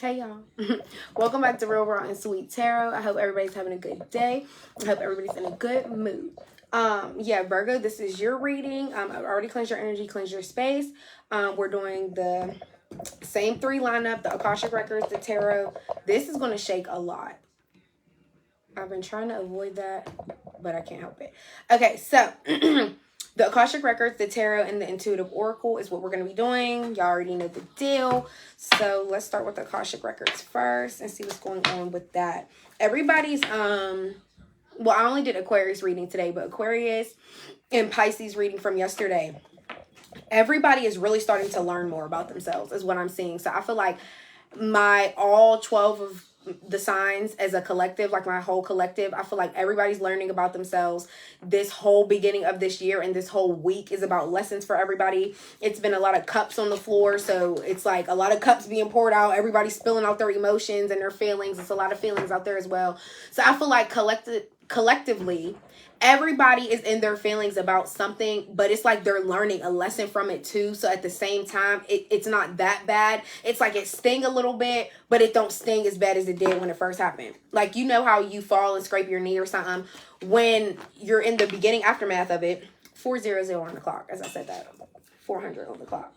Hey y'all. Welcome back to Real Raw and Sweet Tarot. I hope everybody's having a good day. I hope everybody's in a good mood. Yeah, Virgo, this is your reading. I've already cleansed your energy, cleansed your space. We're doing the same three lineup, the Akashic Records, the Tarot. This is going to shake a lot. I've been trying to avoid that, but I can't help it. Okay, so the Akashic Records, the Tarot, and the Intuitive Oracle is what we're going to be doing. Y'all already know the deal. So let's start with the Akashic Records first and see what's going on with that. Everybody's, well, I only did Aquarius reading today, but Aquarius and Pisces reading from yesterday. Everybody is really starting to learn more about themselves is what I'm seeing. So I feel like all 12 of the signs as a collective, like my whole collective, I feel like everybody's learning about themselves. This whole beginning of this year and this whole week is about lessons for everybody. It's been a lot of cups on the floor, so it's like a lot of cups being poured out. Everybody's spilling out their emotions and their feelings. It's a lot of feelings out there as well. So I feel like collectively everybody is in their feelings about something, but it's like they're learning a lesson from it too. So at the same time, it's not that bad. It's like it sting a little bit, but it don't sting as bad as it did when it first happened. Like, you know how you fall and scrape your knee or something when you're in the beginning aftermath of it. 400 on the clock, as I said that. 400 on the clock.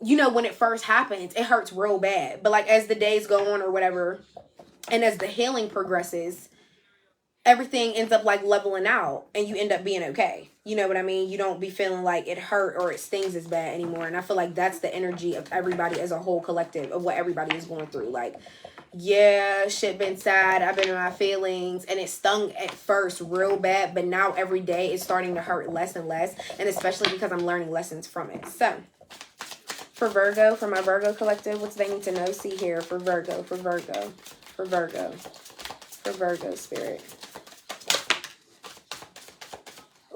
You know, when it first happens, it hurts real bad. But like as the days go on or whatever, and as the healing progresses, everything ends up like leveling out and you end up being okay. You know what I mean? You don't be feeling like it hurt or it stings as bad anymore. And I feel like that's the energy of everybody as a whole collective of what everybody is going through. Like, yeah, shit been sad. I've been in my feelings and it stung at first real bad, but now every day it's starting to hurt less and less. And especially because I'm learning lessons from it. So for Virgo, for my Virgo collective, what do they need to know? See here for Virgo, for Virgo, for Virgo, for Virgo spirit.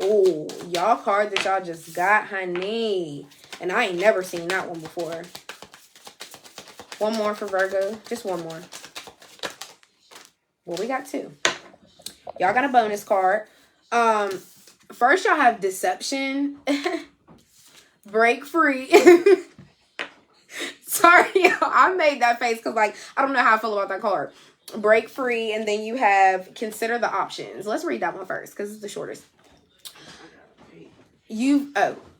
Oh, y'all card that y'all just got, honey. And I ain't never seen that one before. One more for Virgo. Just one more. Well, we got two. Y'all got a bonus card. First y'all have Deception. Break Free. Sorry, y'all. I made that face because, like, I don't know how I feel about that card. Break Free. And then you have Consider the Options. Let's read that one first because it's the shortest.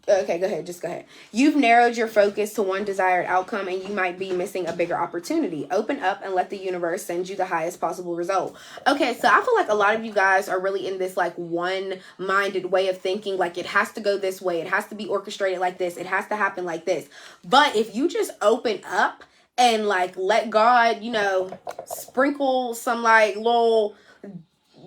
Okay, go ahead. Just go ahead. You've narrowed your focus to one desired outcome and you might be missing a bigger opportunity. Open up and let the universe send you the highest possible result. Okay, so I feel like a lot of you guys are really in this like one-minded way of thinking. Like it has to go this way. It has to be orchestrated like this. It has to happen like this. But if you just open up and like let God, you know, sprinkle some like little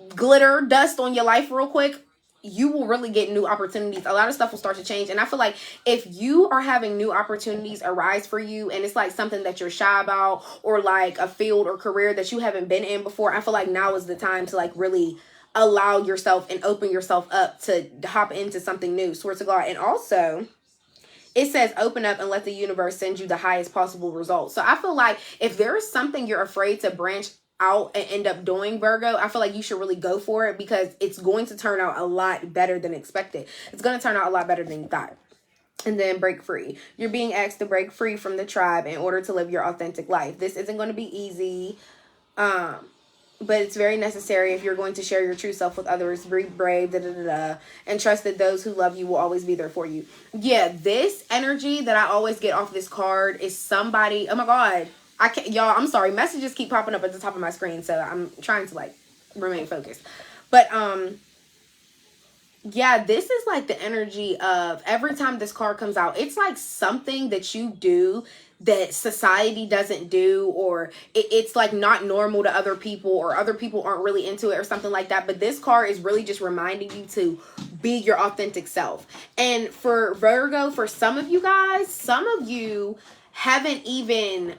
glitter dust on your life real quick, you will really get new opportunities. A lot of stuff will start to change. And I feel like if you are having new opportunities arise for you and it's like something that you're shy about or like a field or career that you haven't been in before, I feel like now is the time to like really allow yourself and open yourself up to hop into something new. Swear to God. And also, it says open up and let the universe send you the highest possible result. So I feel like if there is something you're afraid to branch out and end up doing, Virgo, I feel like you should really go for it because it's going to turn out a lot better than expected. It's going to turn out a lot better than you thought. And then break free. You're being asked to break free from the tribe in order to live your authentic life. This isn't going to be easy, but it's very necessary if you're going to share your true self with others. Be brave, and trust that those who love you will always be there for you. Yeah, this energy that I always get off this card is somebody, oh my God, I can't, y'all, I'm sorry. Messages keep popping up at the top of my screen, so I'm trying to like remain focused. But yeah, this is like the energy of every time this card comes out, it's like something that you do that society doesn't do, or it's like not normal to other people, or other people aren't really into it or something like that. But this card is really just reminding you to be your authentic self. And for Virgo, for some of you guys, some of you haven't even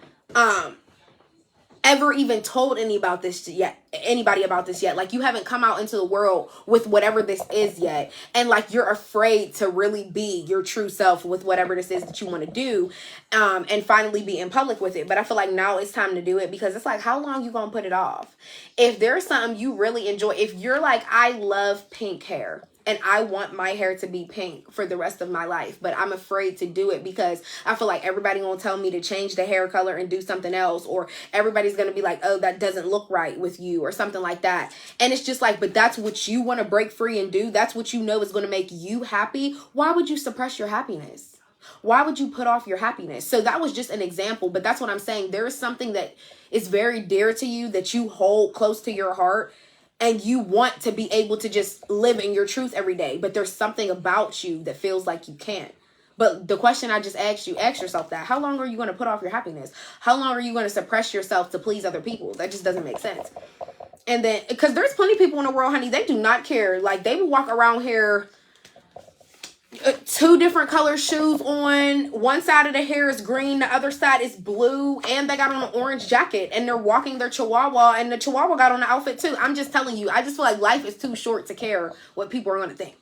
ever even told anybody about this yet. Like you haven't come out into the world with whatever this is yet, and like you're afraid to really be your true self with whatever this is that you want to do, and finally be in public with it. But I feel like now it's time to do it, because it's like, how long you gonna put it off? If there's something you really enjoy, if you're like, I love pink hair and I want my hair to be pink for the rest of my life, but I'm afraid to do it because I feel like everybody gonna tell me to change the hair color and do something else, or everybody's gonna be like, oh, that doesn't look right with you, or something like that. And it's just like, but that's what you want to break free and do. That's what you know is going to make you happy. Why would you suppress your happiness? Why would you put off your happiness? So that was just an example, but that's what I'm saying. There is something that is very dear to you that you hold close to your heart, and you want to be able to just live in your truth every day. But there's something about you that feels like you can't. But the question I just asked you, ask yourself that. How long are you going to put off your happiness? How long are you going to suppress yourself to please other people? That just doesn't make sense. And then, because there's plenty of people in the world, honey, they do not care. Like, they will walk around here, 2 different color shoes on. One side of the hair is green, the other side is blue, and they got on an orange jacket, and they're walking their chihuahua, and the chihuahua got on the outfit too. I'm just telling you, I just feel like life is too short to care what people are going to think.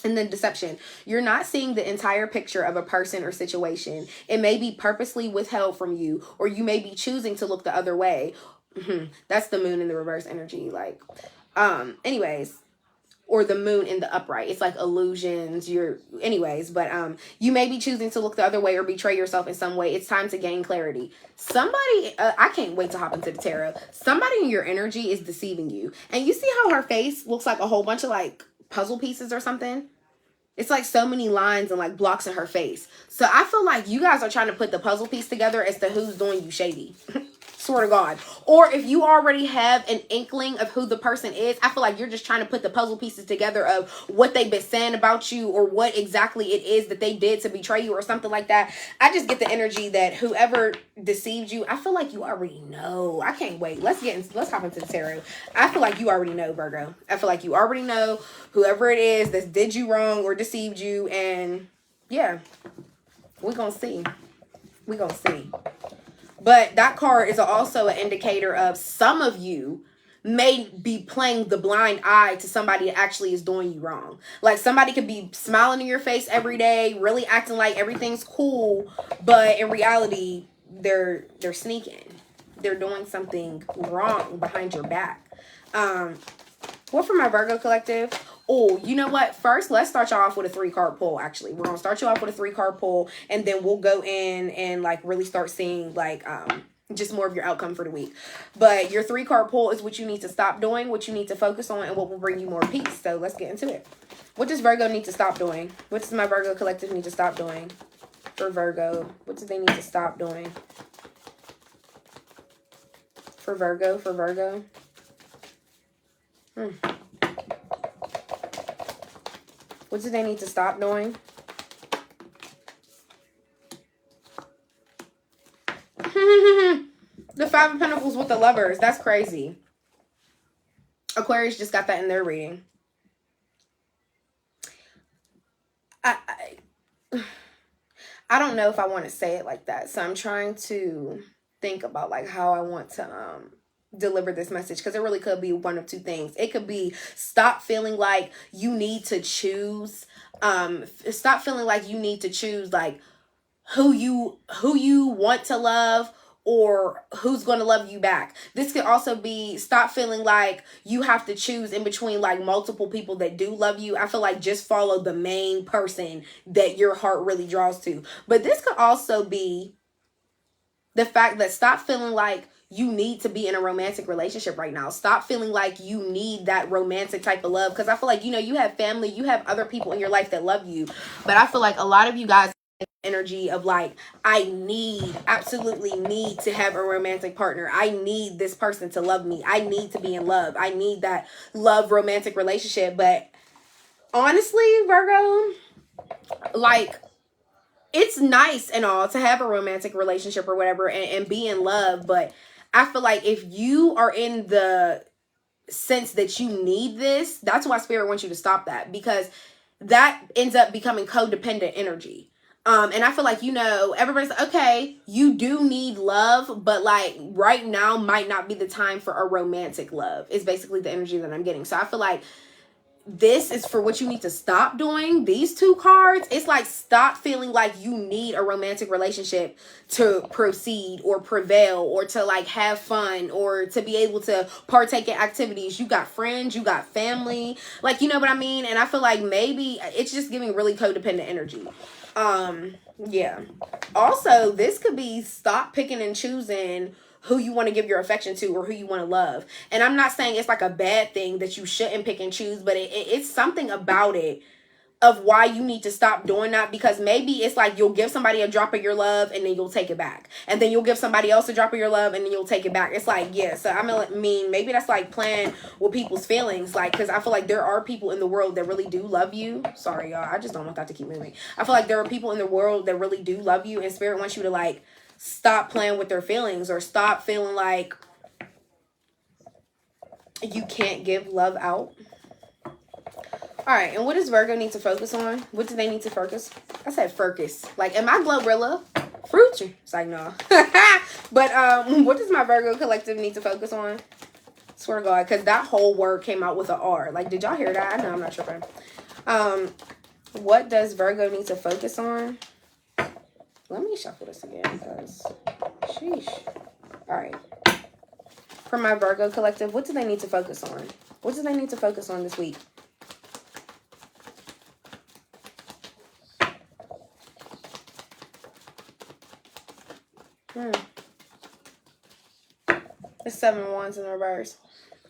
And then deception. You're not seeing the entire picture of a person or situation. It may be purposely withheld from you, or you may be choosing to look the other way. That's the moon in the reverse energy. Like, anyways, or the moon in the upright. It's like illusions. But you may be choosing to look the other way or betray yourself in some way. It's time to gain clarity. Somebody, I can't wait to hop into the tarot. Somebody in your energy is deceiving you. And you see how her face looks like a whole bunch of like puzzle pieces or something? It's like so many lines and like blocks in her face. So I feel like you guys are trying to put the puzzle piece together as to who's doing you shady. Swear to God. Or if you already have an inkling of who the person is, I feel like you're just trying to put the puzzle pieces together of what they've been saying about you, or what exactly it is that they did to betray you, or something like that. I just get the energy that whoever deceived you, I feel like you already know. I can't wait. Let's hop into the tarot. I feel like you already know, Virgo. I feel like you already know whoever it is that did you wrong or deceived you. And yeah, we're going to see. We're going to see. But that card is also an indicator of some of you may be playing the blind eye to somebody that actually is doing you wrong. Like, somebody could be smiling in your face every day, really acting like everything's cool, but in reality, they're sneaking. They're doing something wrong behind your back. What for my Virgo collective? Oh, you know what? First, let's start y'all off with a 3-card pull, actually. We're going to start you off with a 3-card pull, and then we'll go in and, like, really start seeing, like, just more of your outcome for the week. But your 3-card pull is what you need to stop doing, what you need to focus on, and what will bring you more peace. So let's get into it. What does Virgo need to stop doing? What does my Virgo collective need to stop doing for Virgo? What do they need to stop doing? For Virgo? What do they need to stop doing? The 5 of Pentacles with the Lovers. That's crazy. Aquarius just got that in their reading. I don't know if I want to say it like that. So I'm trying to think about like how I want to deliver this message, because it really could be one of 2 things. It could be stop feeling like you need to choose like who you want to love, or who's going to love you back. This could also be stop feeling like you have to choose in between like multiple people that do love you. I feel like just follow the main person that your heart really draws to. But this could also be the fact that stop feeling like you need to be in a romantic relationship right now. Stop feeling like you need that romantic type of love. Because I feel like, you have family, you have other people in your life that love you. But I feel like a lot of you guys have energy of like, I absolutely need to have a romantic partner. I need this person to love me. I need to be in love. I need that love romantic relationship. But honestly, Virgo, like, it's nice and all to have a romantic relationship or whatever and be in love, but I feel like if you are in the sense that you need this, that's why Spirit wants you to stop that, because that ends up becoming codependent energy. And I feel like, everybody's like, okay, you do need love, but like right now might not be the time for a romantic love, is basically the energy that I'm getting. So I feel like this is for what you need to stop doing. These two cards, it's like stop feeling like you need a romantic relationship to proceed or prevail or to like have fun or to be able to partake in activities. You got friends, you got family, like, you know what I mean? And I feel like maybe it's just giving really codependent energy. Yeah. Also, this could be stop picking and choosing who you want to give your affection to or who you want to love. And I'm not saying it's like a bad thing that you shouldn't pick and choose, but it's something about it of why you need to stop doing that, because maybe it's like you'll give somebody a drop of your love and then you'll take it back. And then you'll give somebody else a drop of your love and then you'll take it back. It's like, yeah, so I mean, maybe that's like playing with people's feelings. Like, because I feel like there are people in the world that really do love you. Sorry, y'all. I just don't want that to keep moving. I feel like there are people in the world that really do love you, and Spirit wants you to like stop playing with their feelings or stop feeling like you can't give love out. All right, and what does Virgo need to focus on? What do they need to focus? I said focus. Like, am I Glorilla? Fruity. It's like, no. But what does my Virgo collective need to focus on? Swear to God, because that whole word came out with an R. Like, did y'all hear that? I know, I'm not tripping. What does Virgo need to focus on? Let me shuffle this again, because sheesh. All right. For my Virgo collective, what do they need to focus on? What do they need to focus on this week? The 7 of Wands in reverse.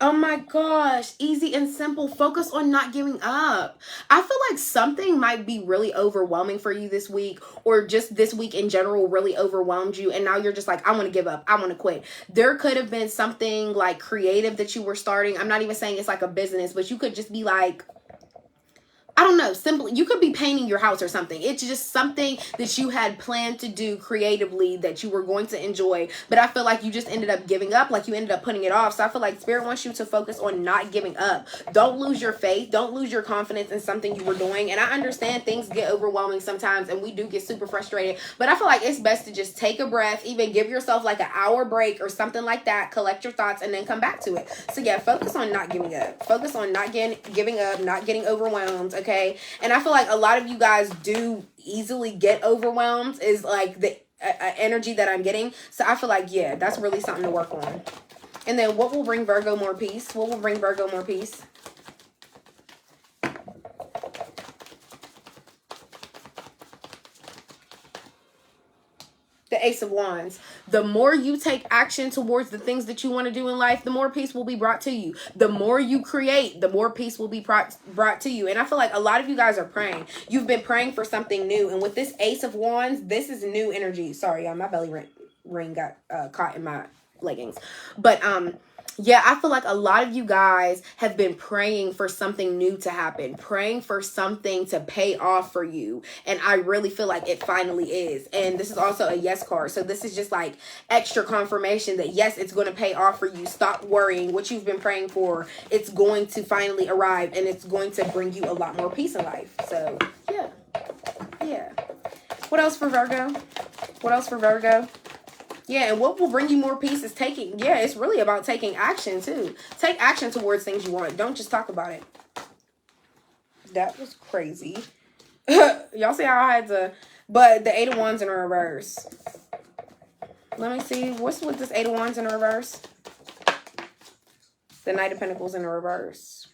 Oh my gosh, easy and simple. Focus on not giving up. I feel like something might be really overwhelming for you this week, or just this week in general really overwhelmed you. And now you're just like, I want to give up. I want to quit. There could have been something like creative that you were starting. I'm not even saying it's like a business, but you could just be like, I don't know, simply, you could be painting your house or something. It's just something that you had planned to do creatively that you were going to enjoy. But I feel like you just ended up giving up, like you ended up putting it off. So I feel like Spirit wants you to focus on not giving up. Don't lose your faith. Don't lose your confidence in something you were doing. And I understand things get overwhelming sometimes and we do get super frustrated. But I feel like it's best to just take a breath, even give yourself like an hour break or something like that. Collect your thoughts and then come back to it. So yeah, focus on not giving up. Focus on not giving up, not getting overwhelmed. Okay, and I feel like a lot of you guys do easily get overwhelmed, is like the energy that I'm getting. So I feel like, yeah, that's really something to work on. And then what will bring Virgo more peace? What will bring Virgo more peace? The Ace of Wands. The more you take action towards the things that you want to do in life, the more peace will be brought to you. The more you create, the more peace will be brought to you. And I feel like a lot of you guys are praying. You've been praying for something new. And with this Ace of Wands, this is new energy. Sorry, my belly ring got caught in my leggings. But yeah, I feel like a lot of you guys have been praying for something new to happen, praying for something to pay off for you. And I really feel like it finally is. And this is also a yes card. So this is just like extra confirmation that yes, it's going to pay off for you. Stop worrying. What you've been praying for, it's going to finally arrive and it's going to bring you a lot more peace in life. So yeah. Yeah. What else for Virgo? What else for Virgo? Yeah, and what will bring you more peace is taking, yeah, it's really about taking action too. Take action towards things you want. Don't just talk about it. That was crazy. Y'all see how I had to, but the 8 of Wands in reverse. Let me see, what's with this 8 of Wands in reverse? The Knight of Pentacles in reverse.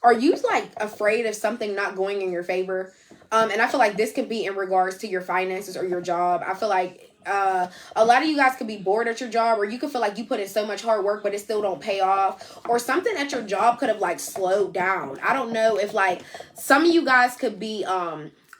Are you like afraid of something not going in your favor? And I feel like this could be in regards to your finances or your job. I feel like a lot of you guys could be bored at your job, or you could feel like you put in so much hard work but it still don't pay off, or something at your job could have like slowed down. I don't know if like some of you guys could be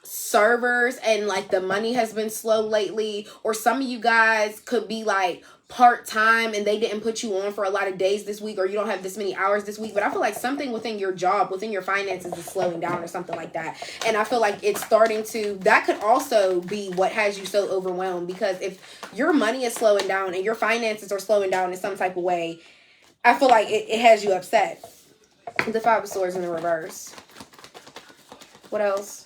servers and like the money has been slow lately, or some of you guys could be like part-time and they didn't put you on for a lot of days this week, or you don't have this many hours this week. But I feel like something within your job, within your finances is slowing down or something like that. And I feel like it's starting to, that could also be what has you so overwhelmed, because if your money is slowing down and your finances are slowing down in some type of way, I feel like it has you upset. The 5 of Swords in the reverse. What else?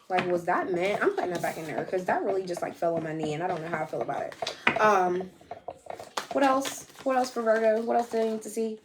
Like, was that meant? I'm putting that back in there because that really just like fell on my knee and I don't know how I feel about it. What else? What else for Virgo? What else do they need to see?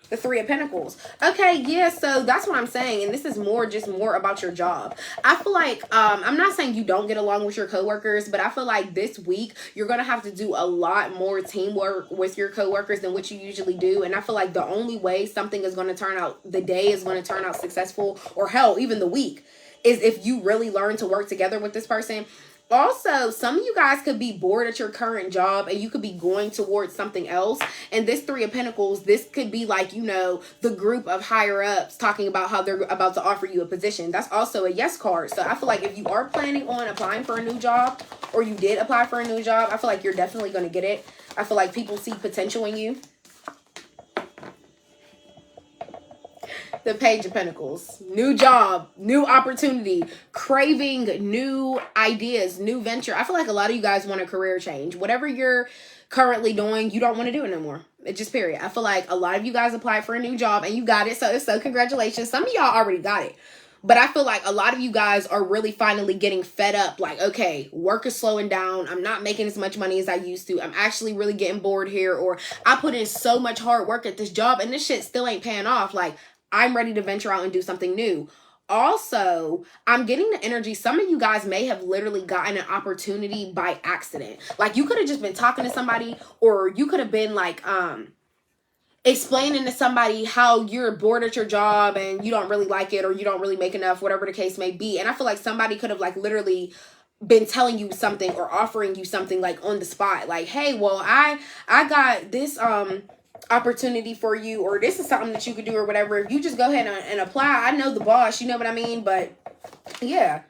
The Three of Pentacles. Okay, yeah, so that's what I'm saying. And this is more about your job. I feel like, I'm not saying you don't get along with your coworkers, but I feel like this week you're going to have to do a lot more teamwork with your coworkers than what you usually do. And I feel like the only way something is going to turn out, the day is going to turn out successful, or hell, even the week, is if you really learn to work together with this person. Also, some of you guys could be bored at your current job and you could be going towards something else. And this Three of Pentacles, this could be like, you know, the group of higher ups talking about how they're about to offer you a position. That's also a yes card. So I feel like if you are planning on applying for a new job, or you did apply for a new job, I feel like you're definitely going to get it. I feel like people see potential in you. The Page of Pentacles. New job, new opportunity, craving new ideas, new venture. I feel like a lot of you guys want a career change. Whatever you're currently doing, you don't want to do it no more. It just period. I feel like a lot of you guys applied for a new job and you got it. So congratulations. Some of y'all already got it. But I feel like a lot of you guys are really finally getting fed up. Like, okay, work is slowing down. I'm not making as much money as I used to. I'm actually really getting bored here. Or I put in so much hard work at this job and this shit still ain't paying off. Like, I'm ready to venture out and do something new. Also, I'm getting the energy. Some of you guys may have literally gotten an opportunity by accident. Like, you could have just been talking to somebody, or you could have been like, explaining to somebody how you're bored at your job and you don't really like it, or you don't really make enough, whatever the case may be. And I feel like somebody could have like literally been telling you something or offering you something like on the spot. Like, hey, well, I got this, opportunity for you, or this is something that you could do, or whatever. If you just go ahead and apply, I know the boss, you know what I mean? But yeah.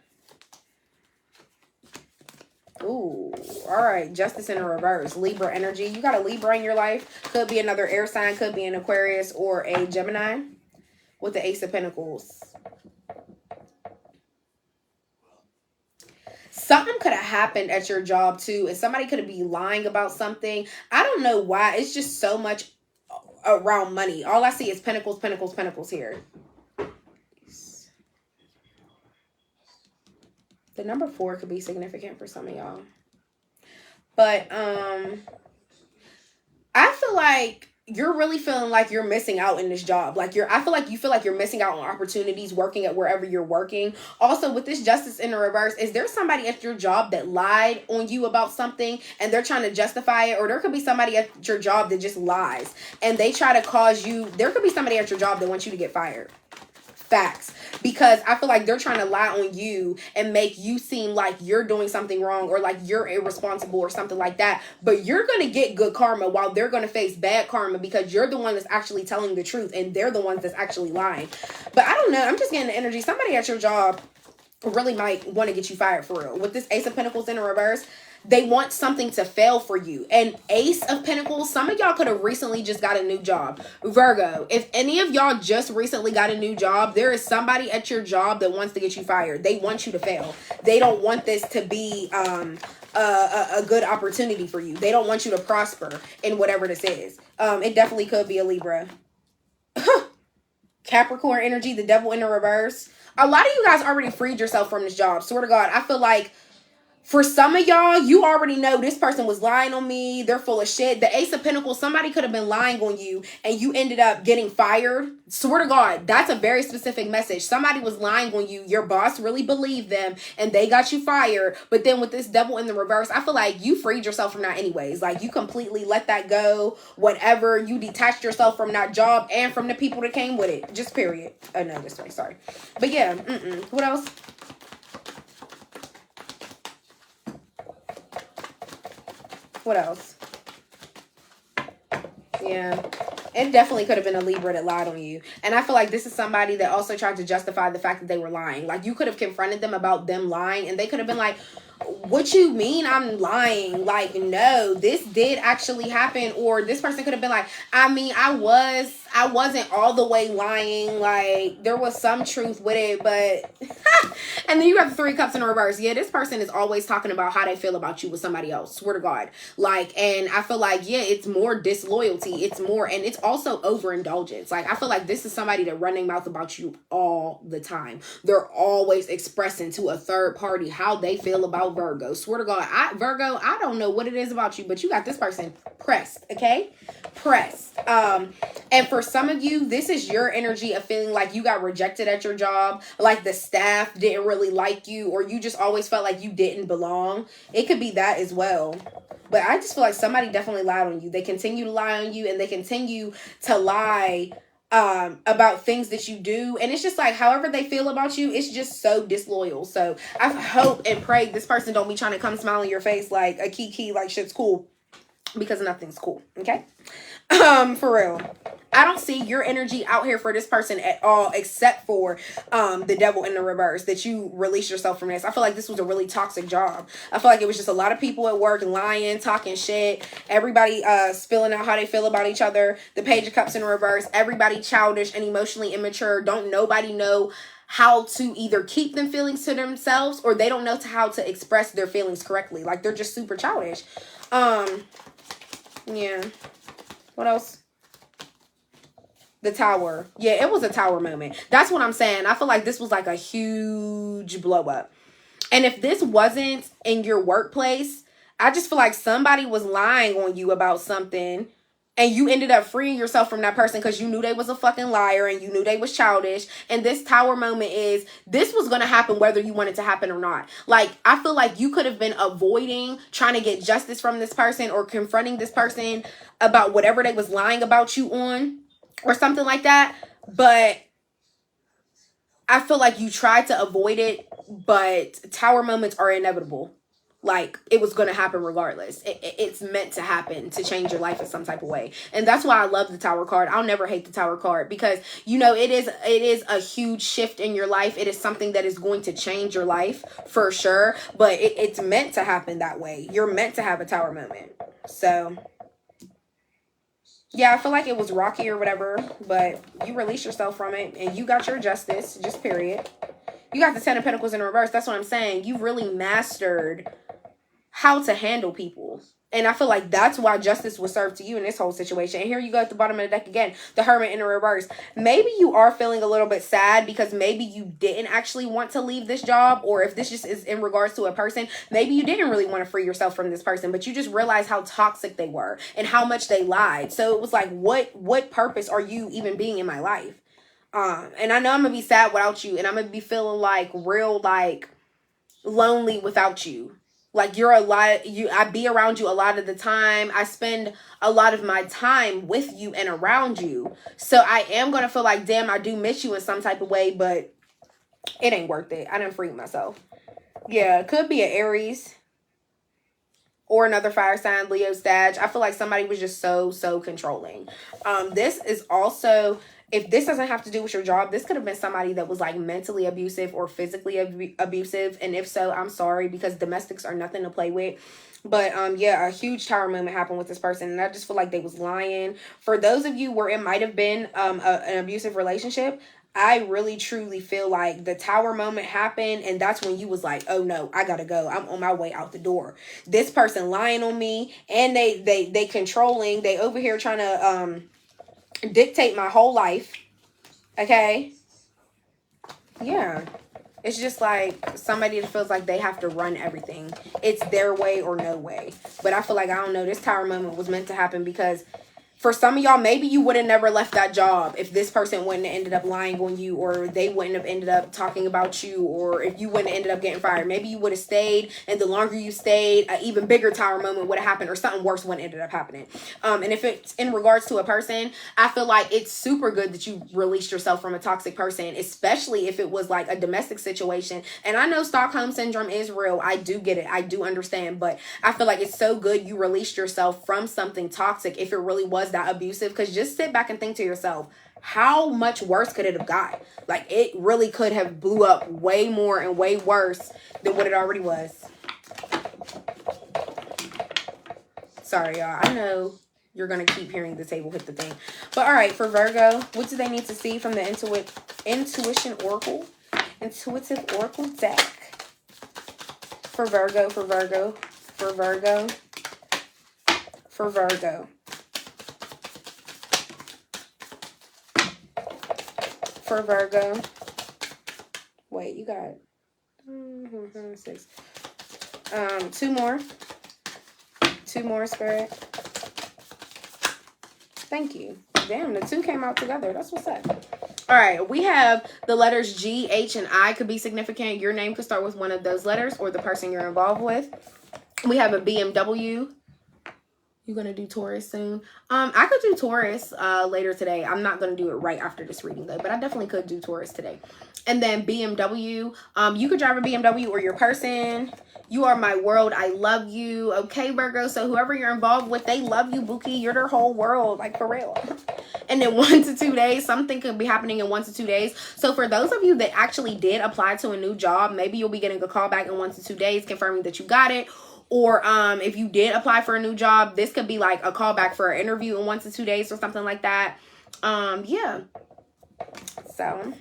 Ooh, all right. Justice in a reverse. Libra energy. You got a Libra in your life. Could be another air sign, could be an Aquarius or a Gemini, with the Ace of Pentacles. Something could have happened at your job too, and somebody could have been lying about something. I don't know why. It's just so much around money. All I see is pentacles, pentacles, pentacles here. The number 4 could be significant for some of y'all. But I feel like you're really feeling like you're missing out in this job. Like I feel like you feel like you're missing out on opportunities working at wherever you're working. Also, with this Justice in the reverse, is there somebody at your job that lied on you about something and they're trying to justify it? Or there could be somebody at your job that just lies and they try to cause you. There could be somebody at your job that wants you to get fired. Facts. Because I feel like they're trying to lie on you and make you seem like you're doing something wrong, or like you're irresponsible or something like that. But you're going to get good karma while they're going to face bad karma, because you're the one that's actually telling the truth and they're the ones that's actually lying. But I don't know. I'm just getting the energy. Somebody at your job really might want to get you fired for real. With this Ace of Pentacles in the reverse, they want something to fail for you. And Ace of Pentacles, some of y'all could have recently just got a new job. Virgo, if any of y'all just recently got a new job, there is somebody at your job that wants to get you fired. They want you to fail. They don't want this to be a good opportunity for you. They don't want you to prosper in whatever this is. It definitely could be a Libra. Capricorn energy, the Devil in the reverse. A lot of you guys already freed yourself from this job. Swear to God, I feel like for some of y'all, you already know this person was lying on me. They're full of shit. The Ace of Pentacles, somebody could have been lying on you and you ended up getting fired. Swear to God, that's a very specific message. Somebody was lying on you. Your boss really believed them and they got you fired. But then with this Devil in the reverse, I feel like you freed yourself from that anyways. Like, you completely let that go. Whatever. You detached yourself from that job and from the people that came with it. Just period. Oh, no, this way. Sorry. But yeah. What else? What else? Yeah. It definitely could have been a Libra that lied on you. And I feel like this is somebody that also tried to justify the fact that they were lying. Like, you could have confronted them about them lying and they could have been like, what you mean I'm lying? Like, no, this did actually happen. Or this person could have been like, I mean, I wasn't all the way lying. Like, there was some truth with it, but and then you have the 3 cups in reverse. Yeah, this person is always talking about how they feel about you with somebody else. Swear to God. Like, and I feel like, yeah, it's more disloyalty. It's more, and it's also overindulgence. Like, I feel like this is somebody that run their mouth about you all the time. They're always expressing to a third party how they feel about about Virgo. Swear to God, Virgo, I don't know what it is about you, but you got this person pressed, okay? Pressed. And for some of you, this is your energy of feeling like you got rejected at your job, like the staff didn't really like you, or you just always felt like you didn't belong. It could be that as well. But I just feel like somebody definitely lied on you. They continue to lie on you, and they continue to lie about things that you do. And it's just like, however they feel about you, it's just so disloyal. So I hope and pray this person don't be trying to come smile in your face like a kiki, like shit's cool, because nothing's cool. Okay. For real. I don't see your energy out here for this person at all, except for the devil in the reverse, that you release yourself from this. I feel like this was a really toxic job. I feel like it was just a lot of people at work lying, talking shit, everybody spilling out how they feel about each other. The Page of Cups in reverse, everybody childish and emotionally immature. Don't nobody know how to either keep them feelings to themselves, or they don't know how to express their feelings correctly. Like, they're just super childish. Yeah. What else? The Tower. Yeah, it was a Tower moment. That's what I'm saying. I feel like this was like a huge blow up. And if this wasn't in your workplace, I just feel like somebody was lying on you about something, and you ended up freeing yourself from that person because you knew they was a fucking liar and you knew they was childish. And this Tower moment is, this was going to happen whether you wanted to happen or not. Like, I feel like you could have been avoiding trying to get justice from this person, or confronting this person about whatever they was lying about you on, or something like that. But I feel like you tried to avoid it, but Tower moments are inevitable. Like, it was going to happen regardless. It's meant to happen to change your life in some type of way. And that's why I love the Tower card. I'll never hate the Tower card, because, you know, it is a huge shift in your life. It is something that is going to change your life for sure. But it's meant to happen that way. You're meant to have a Tower moment. So yeah, I feel like it was rocky or whatever, but you released yourself from it and you got your justice, just period. You got the Ten of Pentacles in reverse. That's what I'm saying. You really mastered how to handle people. And I feel like that's why justice was served to you in this whole situation. And here you go at the bottom of the deck again, the Hermit in the reverse. Maybe you are feeling a little bit sad because maybe you didn't actually want to leave this job. Or if this just is in regards to a person, maybe you didn't really want to free yourself from this person, but you just realized how toxic they were and how much they lied. So it was like, what purpose are you even being in my life? And I know I'm going to be sad without you. And I'm going to be feeling like real, like lonely without you. Like, you're a lot, I be around you a lot of the time. I spend a lot of my time with you and around you. So I am going to feel like, damn, I do miss you in some type of way, but it ain't worth it. I didn't free myself. Yeah, it could be an Aries or another fire sign, Leo, Sag. I feel like somebody was just so controlling. This is also, if this doesn't have to do with your job, this could have been somebody that was like mentally abusive or physically abusive. And if so, I'm sorry, because domestics are nothing to play with. But yeah, a huge Tower moment happened with this person, and I just feel like they was lying. For those of you where it might have been an abusive relationship, I really truly feel like the Tower moment happened, and that's when you was like, oh no, I gotta go. I'm on my way out the door. This person lying on me, and they controlling. They over here trying to dictate my whole life. Okay. Yeah. It's just like somebody that feels like they have to run everything. It's their way or no way. But I feel like, I don't know, this Tower moment was meant to happen, because for some of y'all, maybe you would have never left that job if this person wouldn't have ended up lying on you, or they wouldn't have ended up talking about you, or if you wouldn't have ended up getting fired. Maybe you would have stayed, and the longer you stayed, an even bigger Tower moment would have happened, or something worse wouldn't have ended up happening. And if it's in regards to a person, I feel like it's super good that you released yourself from a toxic person, especially if it was like a domestic situation. And I know Stockholm Syndrome is real. I do get it. I do understand. But I feel like it's so good you released yourself from something toxic if it really was that abusive. Because just sit back and think to yourself, how much worse could it have got? Like, it really could have blew up way more and way worse than what it already was. Sorry, y'all. I know you're going to keep hearing the table hit the thing. But all right, for Virgo, what do they need to see from the Intuition Oracle? Intuitive Oracle deck. For Virgo, for Virgo, for Virgo, for Virgo. For Virgo. Wait, you got 6. Two more, Spirit. Thank you. Damn, the two came out together. That's what's up. All right, we have the letters G, H, and I could be significant. Your name could start with one of those letters or the person you're involved with. We have a BMW. You're going to do Taurus soon. I could do Taurus later today. I'm not going to do it right after this reading, though, but I definitely could do Taurus today. And then BMW. You could drive a BMW or your person. You are my world. I love you. Okay, Virgo. So whoever you're involved with, they love you, Bookie. You're their whole world, like for real. And then 1 to 2 days, something could be happening in 1 to 2 days. So for those of you that actually did apply to a new job, maybe you'll be getting a call back in 1 to 2 days confirming that you got it. Or if you did apply for a new job, this could be like a callback for an interview in 1 to 2 days or something like that. Yeah. So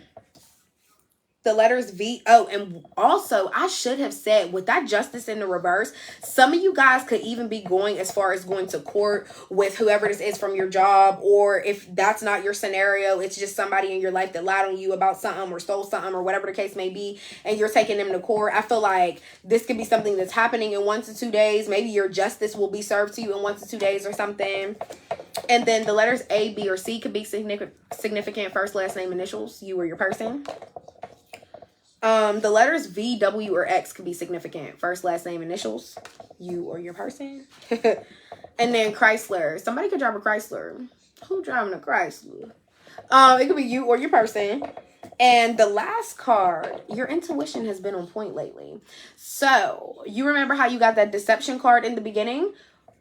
the letters V. Oh, and also I should have said with that justice in the reverse, some of you guys could even be going as far as going to court with whoever this is from your job. Or if that's not your scenario, it's just somebody in your life that lied on you about something or stole something or whatever the case may be, and you're taking them to court. I feel like this could be something that's happening in 1 to 2 days. Maybe your justice will be served to you in 1 to 2 days or something. And then the letters A, B, or C could be significant. First, last name, initials, you or your person. The letters V, W, or X could be significant. First, last name, initials, you or your person. And then Chrysler. Somebody could drive a Chrysler. Who driving a Chrysler? It could be you or your person. And the last card, your intuition has been on point lately. So you remember how you got that deception card in the beginning?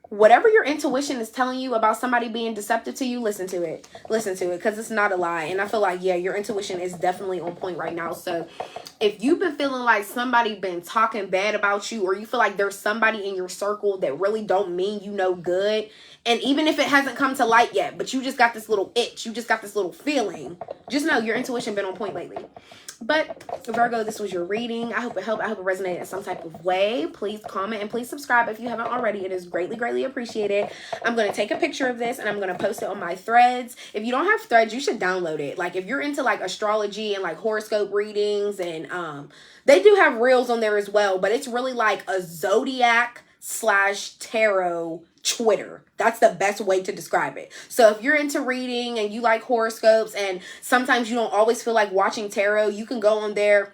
Whatever your intuition is telling you about somebody being deceptive to you, listen to it. Listen to it, because it's not a lie. And I feel like, yeah, your intuition is definitely on point right now. So if you've been feeling like somebody been talking bad about you, or you feel like there's somebody in your circle that really don't mean you no good, and even if it hasn't come to light yet, but you just got this little itch, you just got this little feeling, just know your intuition been on point lately. But Virgo, this was your reading. I hope it helped. I hope it resonated in some type of way. Please comment and please subscribe if you haven't already. It is greatly, greatly appreciated. I'm going to take a picture of this and I'm going to post it on my threads. If you don't have threads, you should download it. Like if you're into like astrology and like horoscope readings, and they do have reels on there as well, but it's really like a zodiac / tarot Twitter. That's the best way to describe it. So if you're into reading and you like horoscopes and sometimes you don't always feel like watching tarot, you can go on there,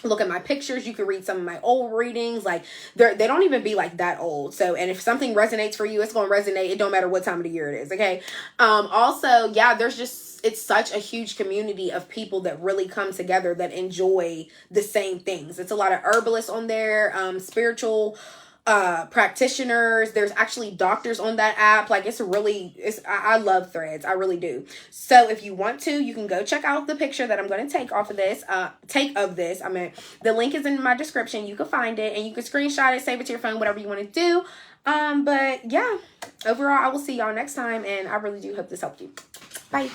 look at my pictures. You can read some of my old readings. Like they don't even be like that old. So, and if something resonates for you, it's going to resonate. It don't matter what time of the year it is. Okay. Also, yeah, it's such a huge community of people that really come together that enjoy the same things. It's a lot of herbalists on there, spiritual practitioners. There's actually doctors on that app. Like I love threads. I really do. So if you want to, you can go check out the picture that I'm going to take of this. I mean, the link is in my description. You can find it and you can screenshot it, save it to your phone, whatever you want to do. But yeah, overall, I will see y'all next time. And I really do hope this helped you. Bye.